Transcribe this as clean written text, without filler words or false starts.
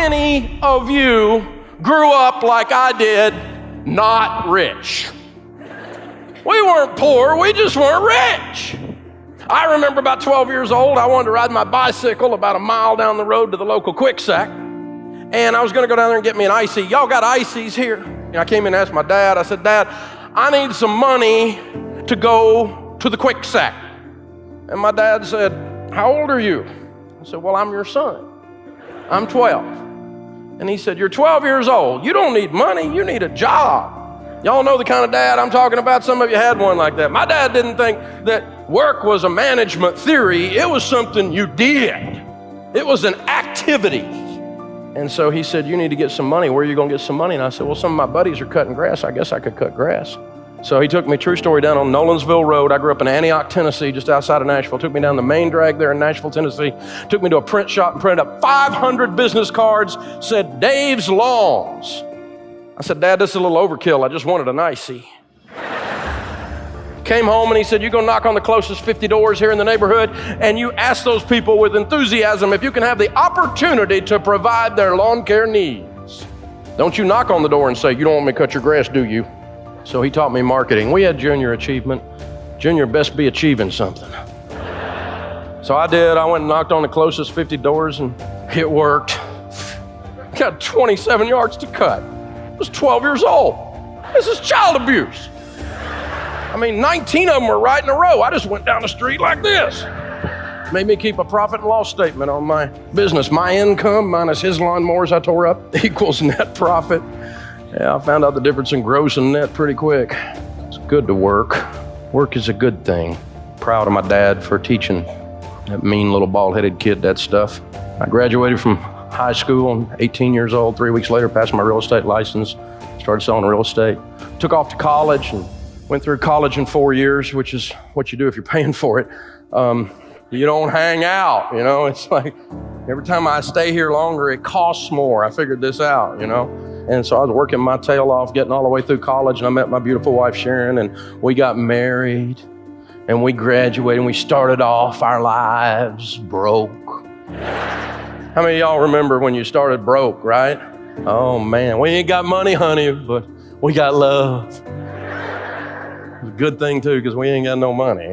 many of you grew up like I did, not rich? We weren't poor, we just weren't rich. I remember about 12 years old, I wanted to ride my bicycle about a mile down the road to the local Quick Sack. And I was gonna go down there and get me an icy. Y'all got ices here? And I came in and asked my dad, I said, Dad, I need some money to go to the Quick Sack. And my dad said, how old are you? I said, well, I'm your son. I'm 12. And he said, you're 12 years old. You don't need money, you need a job. Y'all know the kind of dad I'm talking about. Some of you had one like that. My dad didn't think that work was a management theory. It was something you did. It was an activity. And so he said, you need to get some money. Where are you going to get some money? And I said, well, some of my buddies are cutting grass. I guess I could cut grass. So he took me, true story, down on Nolensville Road. I grew up in Antioch, Tennessee, just outside of Nashville. Took me down the main drag there in Nashville, Tennessee. Took me to a print shop and printed up 500 business cards, said Dave's Lawns. I said, Dad, this is a little overkill. I just wanted an icy. Came home and he said, you go knock on the closest 50 doors here in the neighborhood and you ask those people with enthusiasm if you can have the opportunity to provide their lawn care needs. Don't you knock on the door and say, you don't want me to cut your grass, do you? So he taught me marketing. We had junior achievement. Junior best be achieving something. So I did. I went and knocked on the closest 50 doors and it worked. Got 27 yards to cut. I was 12 years old. This is child abuse. I mean, 19 of them were right in a row. I just went down the street like this. Made me keep a profit and loss statement on my business. My income minus his lawnmowers I tore up equals net profit. Yeah, I found out the difference in gross and net pretty quick. It's good to work. Work is a good thing. Proud of my dad for teaching that mean little bald-headed kid that stuff. I graduated from high school, 18 years old. 3 weeks later, passed my real estate license, started selling real estate. Took off to college and went through college in 4 years, which is what you do if you're paying for it. You don't hang out, you know? It's like every time I stay here longer, it costs more. I figured this out, you know? And so I was working my tail off, getting all the way through college, and I met my beautiful wife, Sharon, and we got married, and we graduated, and we started off our lives broke. How many of y'all remember when you started broke, right? Oh man, we ain't got money, honey, but we got love. It's a good thing too, because we ain't got no money.